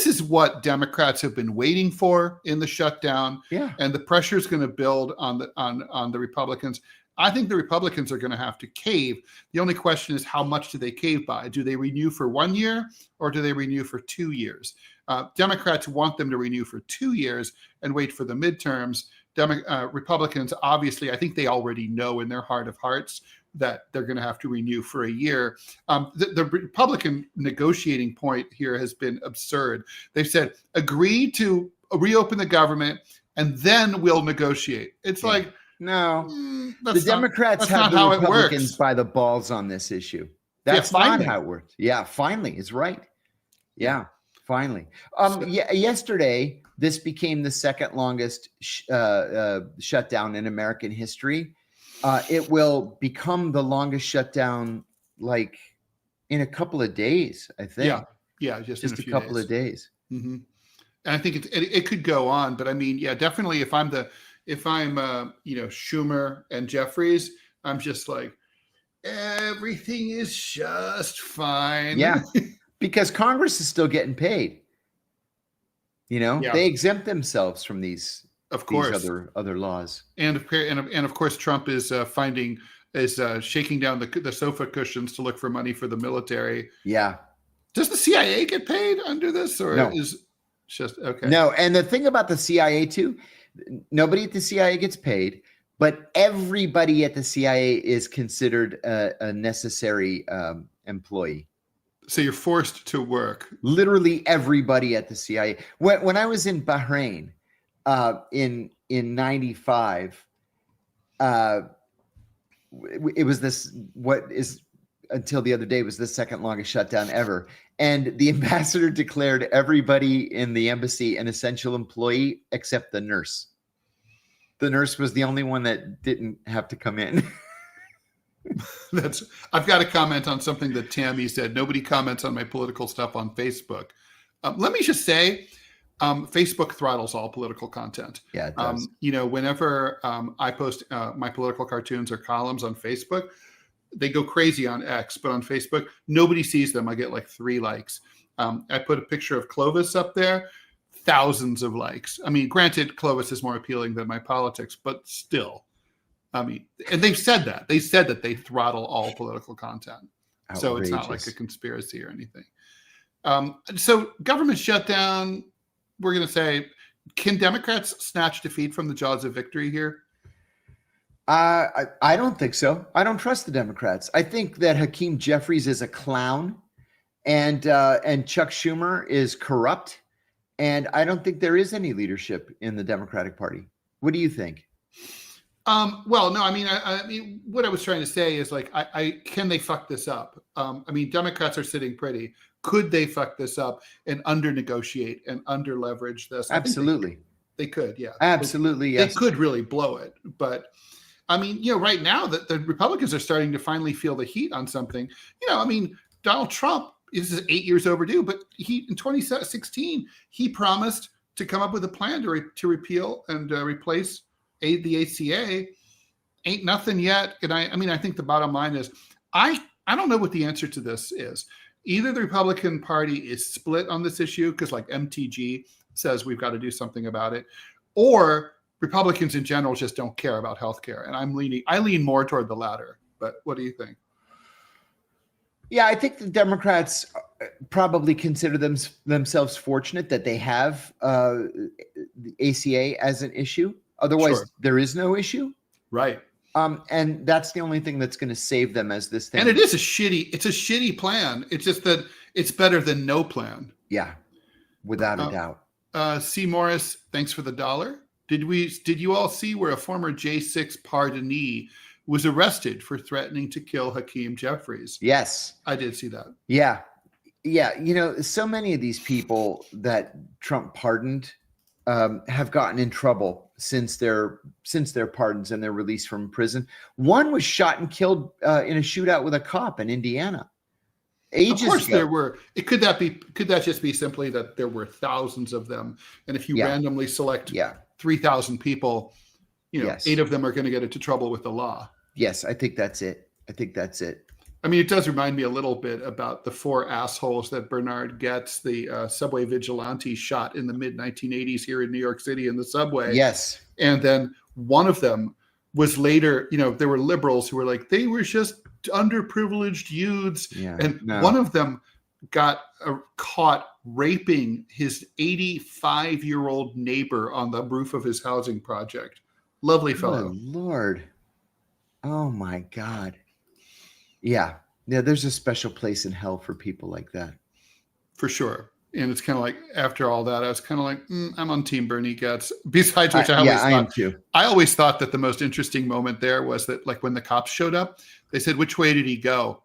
is what Democrats have been waiting for in the shutdown. Yeah. And the pressure is going to build on the Republicans. I think the Republicans are going to have to cave. The only question is, how much do they cave by? Do they renew for 1 year or do they renew for 2 years? Democrats want them to renew for 2 years and wait for the midterms. Republicans, obviously, I think they already know in their heart of hearts that they're going to have to renew for a year. The Republican negotiating point here has been absurd. They've said, agree to reopen the government and then we'll negotiate. It's like, no, the Democrats have the Republicans by the balls on this issue. That's not how it works. Yeah, finally, it's right. Yeah, finally. Yesterday, this became the second longest shutdown in American history. It will become the longest shutdown, like in a couple of days, I think. Yeah, just in a few couple days. of days. Mm-hmm. And I think it could go on, but I mean, yeah, definitely. If I'm Schumer and Jeffries, I'm just like, everything is just fine. Yeah, because Congress is still getting paid. They exempt themselves from these, of course, these other laws. And of course, Trump is shaking down the sofa cushions to look for money for the military. Yeah. Does the CIA get paid under this, or no. is just okay? No. And the thing about the CIA too, nobody at the CIA gets paid, but everybody at the CIA is considered a necessary employee. So you're forced to work. Literally everybody at the CIA. When I was in Bahrain in 95, it was what is until the other day was the second longest shutdown ever. And the ambassador declared everybody in the embassy an essential employee except the nurse. The nurse was the only one that didn't have to come in. I've got to comment on something that Tammy said. Nobody comments on my political stuff on Facebook. Let me just say, Facebook throttles all political content. Yeah, it does. Whenever I post my political cartoons or columns on Facebook, they go crazy on X, but on Facebook, nobody sees them. I get like 3 likes. I put a picture of Clovis up there, thousands of likes. I mean, granted, Clovis is more appealing than my politics, but still. I mean, and they've said that. They said that they throttle all political content. Outrageous. So it's not like a conspiracy or anything. So government shutdown, we're going to say, can Democrats snatch defeat from the jaws of victory here? I don't think so. I don't trust the Democrats. I think that Hakeem Jeffries is a clown and Chuck Schumer is corrupt. And I don't think there is any leadership in the Democratic Party. What do you think? Well, no, I mean, what I was trying to say is like, can they fuck this up? I mean, Democrats are sitting pretty. Could they fuck this up and under negotiate and under leverage this? Absolutely. They could. Yeah, absolutely. Yes. They could really blow it. But I mean, right now that the Republicans are starting to finally feel the heat on something, I mean, Donald Trump is 8 years overdue, but in 2016, he promised to come up with a plan to repeal and replace the ACA. Ain't nothing yet. And I mean, I think the bottom line is, I don't know what the answer to this is. either the Republican Party is split on this issue because like MTG says we've got to do something about it, or Republicans in general just don't care about healthcare. And I lean more toward the latter. But what do you think? Yeah, I think the Democrats probably consider themselves fortunate that they have the ACA as an issue. Otherwise, there is no issue. Right. And that's the only thing that's going to save them as this thing. And it's a shitty plan. It's just that it's better than no plan. Yeah, without a doubt. C. Morris, thanks for the $1. Did you all see where a former J6 pardonee was arrested for threatening to kill Hakeem Jeffries? Yes. I did see that. Yeah. Yeah. You know, so many of these people that Trump pardoned have gotten in trouble since their pardons and their release from prison. One was shot and killed in a shootout with a cop in Indiana. Ages of course ago. There were. Could that just be simply that there were thousands of them? And if you randomly select 3,000 people, 8 of them are going to get into trouble with the law. Yes, I think that's it. I mean, it does remind me a little bit about the 4 assholes that Bernard Goetz, the subway vigilante, shot in the mid-1980s here in New York City in the subway. Yes. And then one of them was later, there were liberals who were like, they were just underprivileged youths. Yeah, one of them got caught raping his 85-year-old neighbor on the roof of his housing project. Lovely fellow. Oh, Lord. Oh, my God. Yeah, there's a special place in hell for people like that. For sure. And it's kind of like, after all that, I was kind of like, I'm on Team Bernie Goetz. Besides which, I am too. I always thought that the most interesting moment there was that, like, when the cops showed up, they said, which way did he go?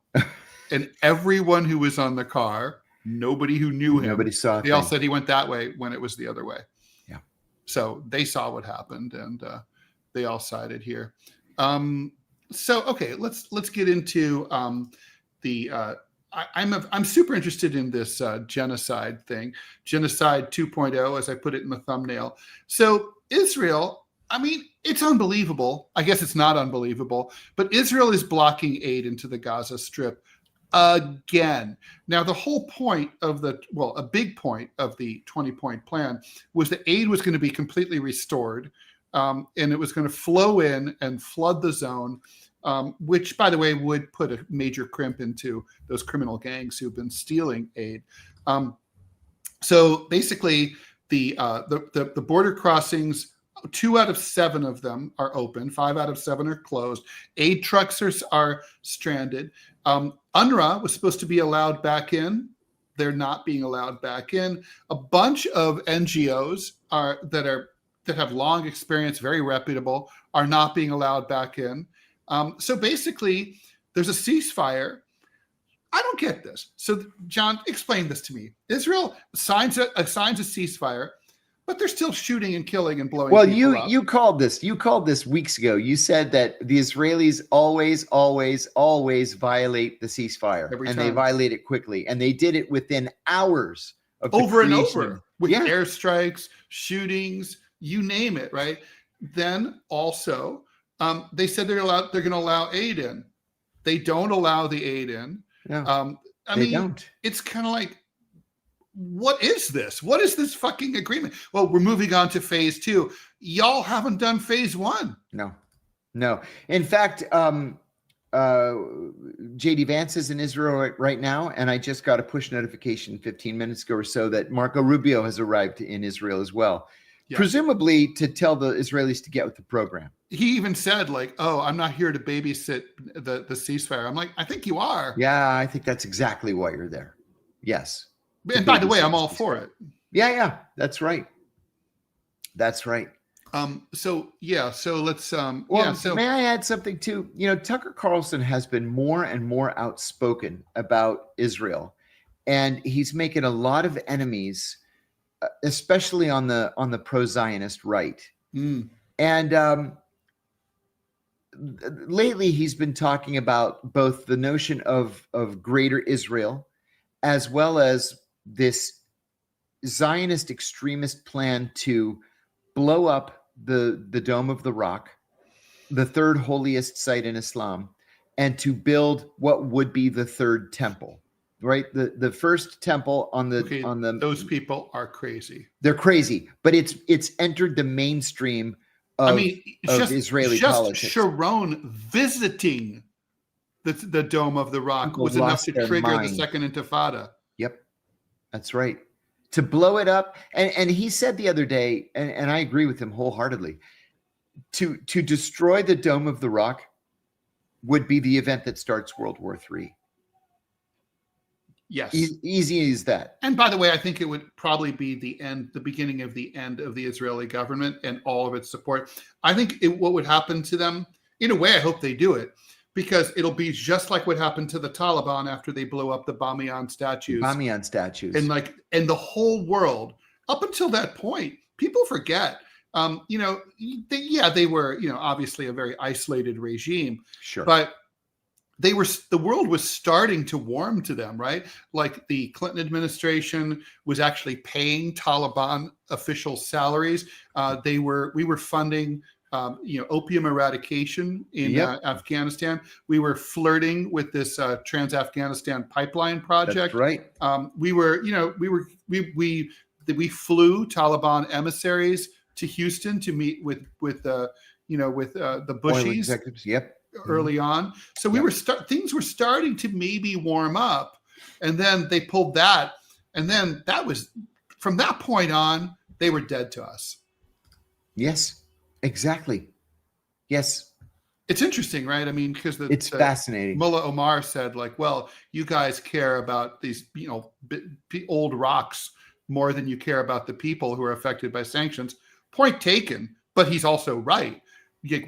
And everyone who was on the car, nobody who knew him, nobody saw it. They all said he went that way when it was the other way. Yeah. So they saw what happened, and they all sided here. So okay, let's get into I'm super interested in this genocide thing, Genocide 2.0, as I put it in the thumbnail. So Israel, I mean, it's unbelievable. I guess it's not unbelievable, but Israel is blocking aid into the Gaza Strip again. Now, the whole point of a big point of the 20-point plan was that aid was going to be completely restored, and it was going to flow in and flood the zone. Which, by the way, would put a major crimp into those criminal gangs who've been stealing aid. So basically, the border crossings, 2 out of 7 of them are open, 5 out of 7 are closed. Aid trucks are stranded. UNRWA was supposed to be allowed back in. They're not being allowed back in. A bunch of NGOs that have long experience, very reputable, are not being allowed back in. So basically, there's a ceasefire. I don't get this. So, John, explain this to me. Israel signs a ceasefire, but they're still shooting and killing and blowing. Well, people up. you called this weeks ago. You said that the Israelis always violate the ceasefire, and they violate it quickly, and they did it within hours of over and over with airstrikes, shootings, you name it. Right. Then also. They said they're going to allow aid in. They don't allow the aid in. Yeah, it's kind of like, what is this? What is this fucking agreement? Well, we're moving on to phase 2. Y'all haven't done phase 1. No. In fact, JD Vance is in Israel right now, and I just got a push notification 15 minutes ago or so that Marco Rubio has arrived in Israel as well. Yeah. Presumably to tell the Israelis to get with the program. He even said, like, oh, I'm not here to babysit the ceasefire. I'm like, I think you are. Yeah, I think that's exactly why you're there. Yes. And by the way, I'm all for it. Yeah, that's right. So let's may I add something too? Tucker Carlson has been more and more outspoken about Israel, and he's making a lot of enemies, especially on the pro-Zionist right. And lately he's been talking about both the notion of greater Israel, as well as this Zionist extremist plan to blow up the Dome of the Rock, the third holiest site in Islam, and to build what would be the third temple. right? The first temple on the those people are crazy. They're crazy, but it's entered the mainstream of Israeli politics. Sharon visiting the Dome of the Rock was enough to trigger the Second Intifada. Yep, that's right. To blow it up, and he said the other day, and I agree with him wholeheartely, to destroy the Dome of the Rock would be the event that starts World War III. Yes. Easy as that. And by the way, I think it would probably be the beginning of the end of the Israeli government and all of its support. I think what would happen to them, in a way, I hope they do it, because it'll be just like what happened to the Taliban after they blew up the Bamiyan statues. And the whole world, up until that point, people forget. They were, obviously a very isolated regime. Sure. But the world was starting to warm to them, right? Like the Clinton administration was actually paying Taliban officials salaries. We were funding, opium eradication in Afghanistan. We were flirting with this Trans-Afghanistan pipeline project. That's right. We flew Taliban emissaries to Houston to meet with the Bushies. Executives. Yep. Early on. So things were starting to maybe warm up, and then they pulled that. And then that was, from that point on, they were dead to us. Yes, exactly. Yes. It's interesting, right? I mean, because it's fascinating. Mullah Omar said, like, well, you guys care about these, old rocks more than you care about the people who are affected by sanctions. Point taken, but he's also right.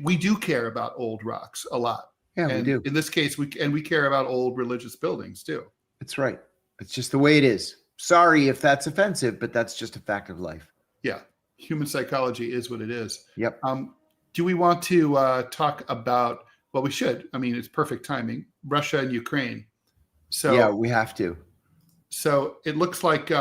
We do care about old rocks a lot. Yeah, and we do. In this case, we care about old religious buildings too. That's right. It's just the way it is. Sorry if that's offensive, but that's just a fact of life. Yeah. Human psychology is what it is. Yep. Do we want to talk about, well, we should. I mean, it's perfect timing. Russia and Ukraine. So yeah, we have to. So it looks like,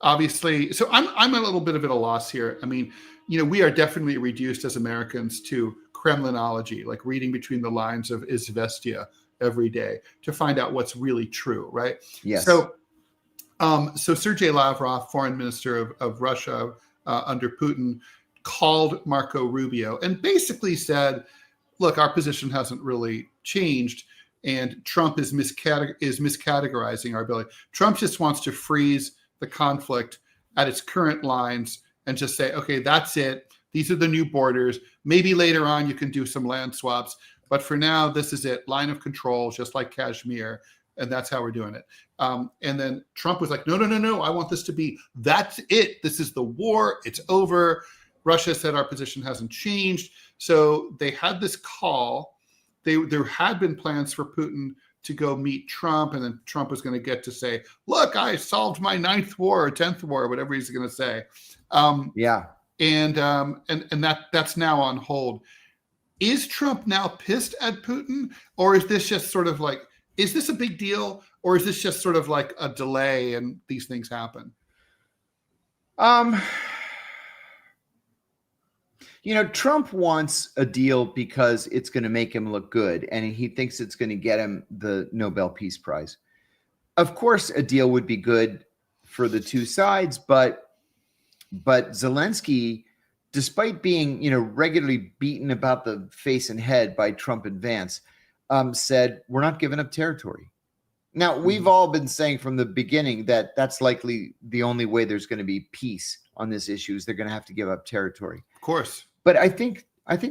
obviously, so I'm a little bit of at a loss here. I mean, we are definitely reduced as Americans to Kremlinology, like reading between the lines of Izvestia every day to find out what's really true, right? Yes. So Sergey Lavrov, foreign minister of Russia under Putin, called Marco Rubio and basically said, look, our position hasn't really changed, and Trump is miscategorizing our ability. Trump just wants to freeze the conflict at its current lines and just say, okay, that's it. These are the new borders. Maybe later on you can do some land swaps. But for now, this is it. Line of control, just like Kashmir. And that's how we're doing it. And then Trump was like, no. I want this to be, that's it. This is the war. It's over. Russia said our position hasn't changed. So they had this call. There had been plans for Putin to go meet Trump, and then Trump was going to get to say, look, I solved my 9th war or 10th war, whatever he's going to say. And that's now on hold. Is Trump now pissed at Putin, or is this just sort of like, is this a big deal, or is this just sort of like a delay and these things happen? Trump wants a deal because it's going to make him look good, and he thinks it's going to get him the Nobel Peace Prize. Of course, a deal would be good for the two sides, but Zelensky, despite being, regularly beaten about the face and head by Trump and Vance, said, we're not giving up territory. Now, we've all been saying from the beginning that that's likely the only way there's going to be peace on this issue is they're going to have to give up territory. Of course. But I think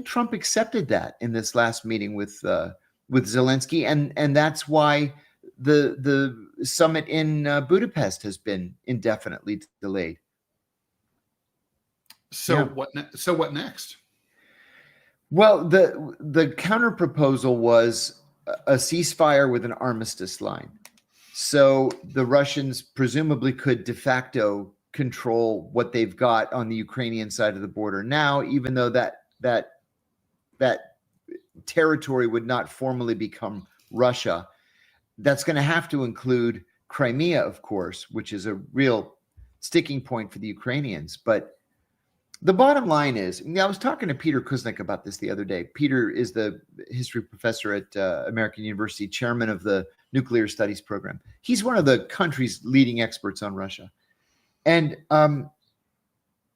Trump accepted that in this last meeting with Zelensky, and that's why the summit in Budapest has been indefinitely delayed. So what next? Well, the counter proposal was a ceasefire with an armistice line. So the Russians presumably could de facto control what they've got on the Ukrainian side of the border now, even though that territory would not formally become Russia. That's going to have to include Crimea, of course, which is a real sticking point for the Ukrainians. But The bottom line is, I was talking to Peter Kuznick about this the other day. Peter is the history professor at American University, chairman of the nuclear studies program. He's one of the country's leading experts on Russia. And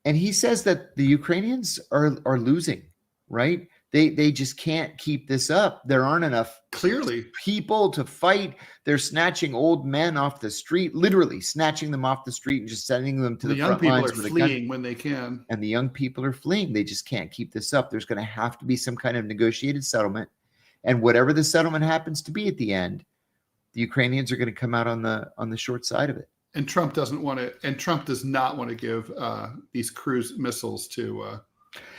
he says that the Ukrainians are losing, right? They just can't keep this up. There aren't enough clearly people to fight. They're snatching old men off the street, literally snatching them off the street and just sending them to the young front people lines. are fleeing when they can. And the young people are fleeing. They just can't keep this up. There's going to have to be some kind of negotiated settlement. And whatever the settlement happens to be at the end, the Ukrainians are going to come out on the short side of it. And Trump doesn't want to, and Trump does not want to give these cruise missiles to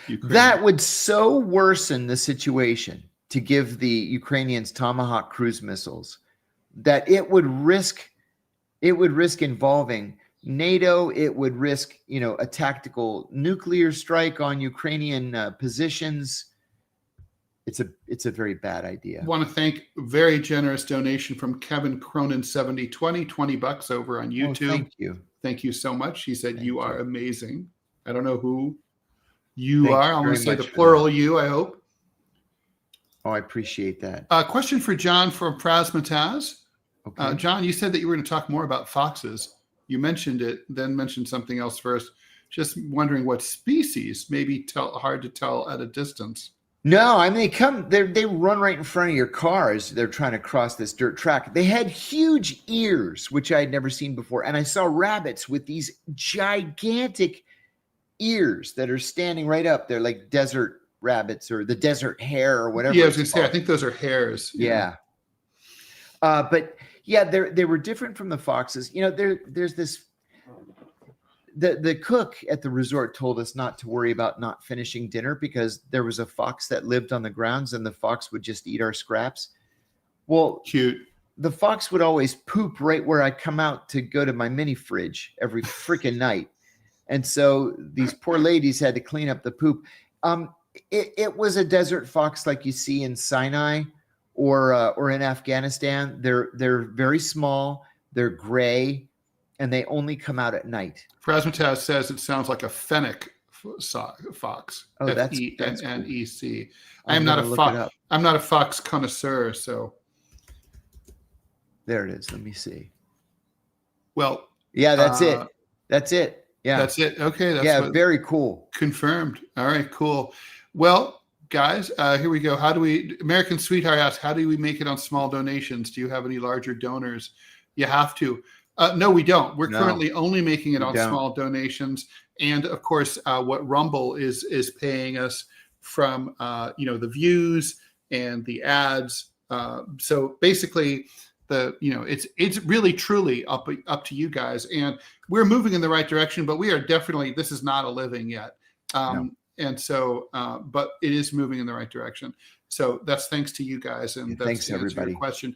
Ukraine. That would so worsen the situation to give the Ukrainians Tomahawk cruise missiles that it would risk involving NATO. It would risk, a tactical nuclear strike on Ukrainian positions. It's a very bad idea. I want to thank very generous donation from Kevin Cronin 7020, $20 over on YouTube. Oh, thank you. Thank you so much. He said, you are amazing. I don't know who Thank are. I'm going to say the plural you, I hope. Oh, I appreciate that. Question for John from Prasmataz. Okay. John, you said that you were going to talk more about foxes. You mentioned it, then mentioned something else first. Just wondering what species, maybe hard to tell at a distance. No, I mean, they run right in front of your car as they're trying to cross this dirt track. They had huge ears, which I had never seen before. And I saw rabbits with these gigantic ears that are standing right up. They're like desert rabbits or the desert hare or whatever. Yeah, I was going to say, I think those are hares. Yeah. But yeah, they were different from the foxes. There's this, the cook at the resort told us not to worry about not finishing dinner because there was a fox that lived on the grounds and the fox would just eat our scraps. Well, cute. The fox would always poop right where I come out to go to my mini fridge every freaking night. And so these poor ladies had to clean up the poop. It was a desert fox like you see in Sinai or in Afghanistan. They're very small. They're gray, and they only come out at night. Prasmataz says it sounds like a fennec fox. Oh, that's FENNEC. I'm not a fox connoisseur, so there it is. Let me see. Well, yeah, that's it. That's it. Yeah, that's it. Okay, very cool. Confirmed. All right, cool. Well, guys, here we go. American Sweetheart asks, how do we make it on small donations? Do you have any larger donors? You have to. No, we don't. We're currently only making it on small donations. And of course, what Rumble is paying us from, the views and the ads. So basically, it's really truly up to you guys, and we're moving in the right direction, but we are definitely, this is not a living yet. And so, but it is moving in the right direction. So that's thanks to you guys. And that's thanks everybody. Your question.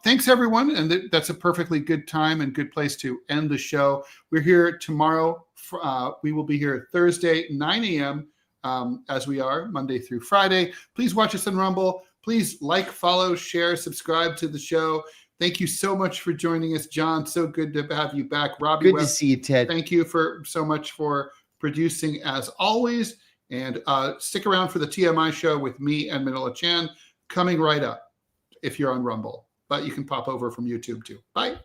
Thanks everyone. And that's a perfectly good time and good place to end the show. We're here tomorrow. We will be here Thursday, 9 a.m. As we are Monday through Friday. Please watch us on Rumble. Please like, follow, share, subscribe to the show. Thank you so much for joining us, John. So good to have you back. Robbie, good to see you, Ted. Thank you so much for producing as always. And stick around for the TMI show with me and Manila Chan coming right up if you're on Rumble. But you can pop over from YouTube too. Bye.